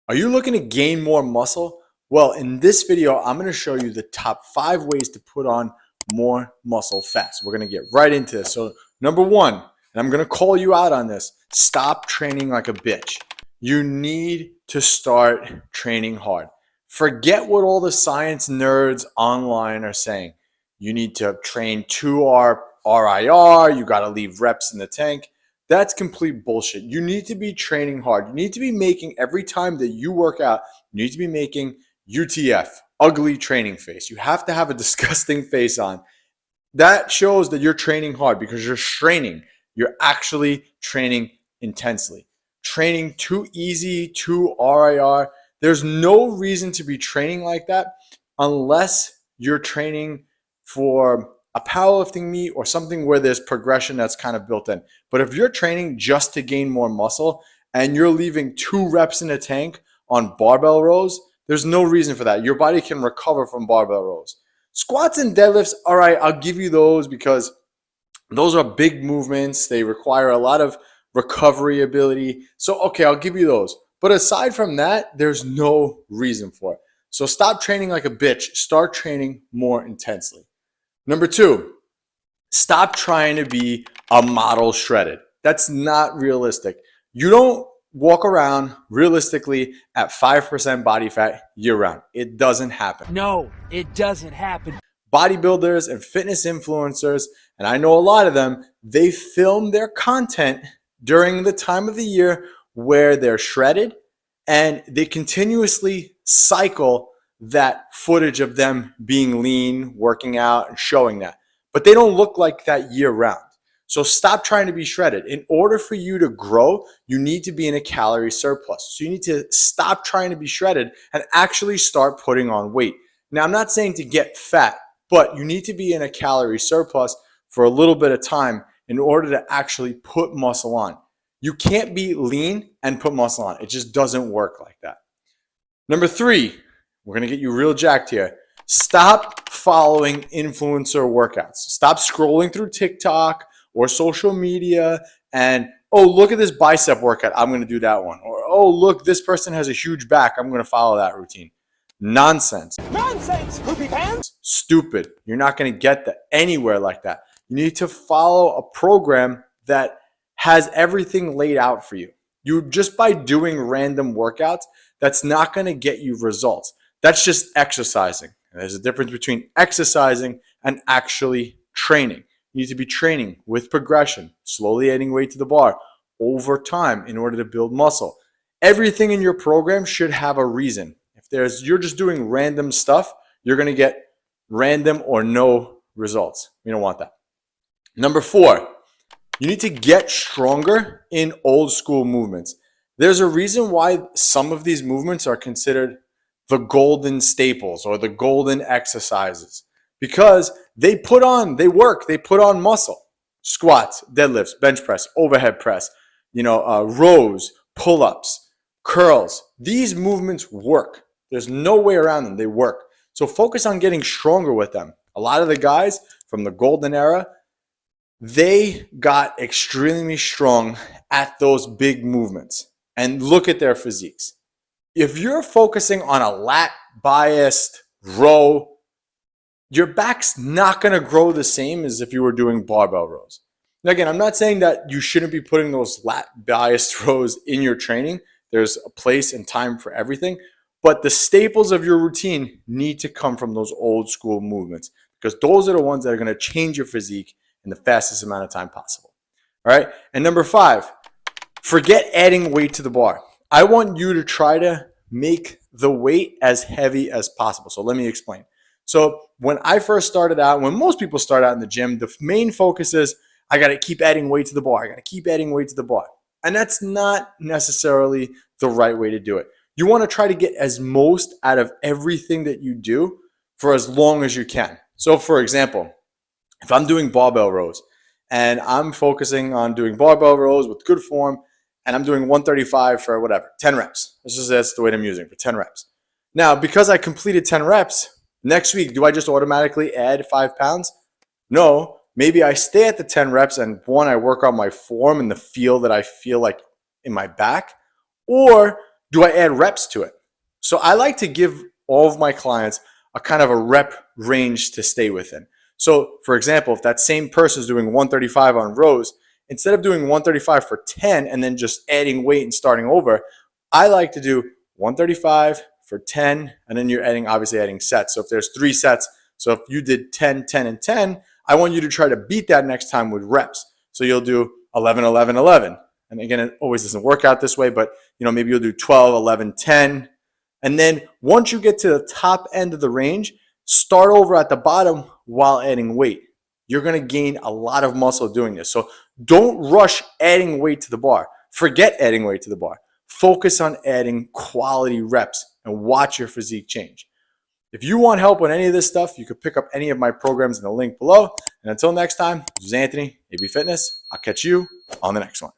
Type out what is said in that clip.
Are you looking to gain more muscle? Well, in this video, I'm going to show you the top 5 ways to put on more muscle fast. We're going to get right into this. So number 1, and I'm going to call you out on this, stop training like a bitch. You need to start training hard. Forget what all the science nerds online are saying. You need to train 2R RIR, you got to leave reps in the tank. That's complete bullshit. You need to be training hard. You need to be making every time that you work out, you need to be making UTF, ugly training face. You have to have a disgusting face on. That shows that you're training hard because you're straining. You're actually training intensely. Training too easy, too RIR. There's no reason to be training like that unless you're training for a powerlifting meet or something where there's progression that's kind of built in. But if you're training just to gain more muscle and you're leaving 2 reps in the tank on barbell rows, there's no reason for that. Your body can recover from barbell rows. Squats and deadlifts, all right, I'll give you those because those are big movements. They require a lot of recovery ability. So, okay, I'll give you those. But aside from that, there's no reason for it. So stop training like a bitch. Start training more intensely. Number 2, stop trying to be a model shredded. That's not realistic. You don't walk around realistically at 5% body fat year round. It doesn't happen. No, it doesn't happen. Bodybuilders and fitness influencers, and I know a lot of them, they film their content during the time of the year where they're shredded, and they continuously cycle that footage of them being lean, working out, and showing that. But they don't look like that year round. So stop trying to be shredded. In order for you to grow, you need to be in a calorie surplus. So you need to stop trying to be shredded and actually start putting on weight. Now, I'm not saying to get fat, but you need to be in a calorie surplus for a little bit of time in order to actually put muscle on. You can't be lean and put muscle on. It just doesn't work like that. Number 3, we're going to get you real jacked here. Stop following influencer workouts. Stop scrolling through TikTok or social media and, oh, look at this bicep workout. I'm going to do that one. Or, oh, look, this person has a huge back. I'm going to follow that routine. Nonsense. Nonsense, poopy pants. Stupid. You're not going to get that anywhere like that. You need to follow a program that has everything laid out for you. You just by doing random workouts, that's not going to get you results. That's just exercising. And there's a difference between exercising and actually training. You need to be training with progression, slowly adding weight to the bar over time in order to build muscle. Everything in your program should have a reason. If you're just doing random stuff, you're going to get random or no results. We don't want that. Number 4, you need to get stronger in old school movements. There's a reason why some of these movements are considered the golden staples or the golden exercises because they put on muscle. Squats, deadlifts, bench press, overhead press, rows, pull-ups, curls. These movements work. There's no way around them. They work. So focus on getting stronger with them. A lot of the guys from the golden era, they got extremely strong at those big movements. And look at their physiques. If you're focusing on a lat biased row, your back's not going to grow the same as if you were doing barbell rows. Now, again, I'm not saying that you shouldn't be putting those lat biased rows in your training. There's a place and time for everything. But the staples of your routine need to come from those old school movements because those are the ones that are going to change your physique in the fastest amount of time possible. All right. And number 5, forget adding weight to the bar. I want you to try to make the weight as heavy as possible. So let me explain. So when I first started out, when most people start out in the gym, the main focus is I got to keep adding weight to the bar. I got to keep adding weight to the bar. And that's not necessarily the right way to do it. You want to try to get as most out of everything that you do for as long as you can. So for example, if I'm doing barbell rows and I'm focusing on doing barbell rows with good form and I'm doing 135 for whatever, 10 reps. That's the weight I'm using for 10 reps. Now, because I completed 10 reps, next week, do I just automatically add 5 pounds? No, maybe I stay at the 10 reps and I work on my form and the feel that I feel like in my back, or do I add reps to it? So I like to give all of my clients a kind of a rep range to stay within. So for example, if that same person is doing 135 on rows, instead of doing 135 for 10 and then just adding weight and starting over, I like to do 135 for 10, and then you're obviously adding sets. So if there's 3 sets, so if you did 10, 10, and 10, I want you to try to beat that next time with reps. So you'll do 11, 11, 11. And again, it always doesn't work out this way, but maybe you'll do 12, 11, 10. And then once you get to the top end of the range, start over at the bottom while adding weight. You're going to gain a lot of muscle doing this. So don't rush adding weight to the bar. Forget adding weight to the bar. Focus on adding quality reps and watch your physique change. If you want help with any of this stuff, you could pick up any of my programs in the link below. And until next time, this is Anthony, AB Fitness. I'll catch you on the next one.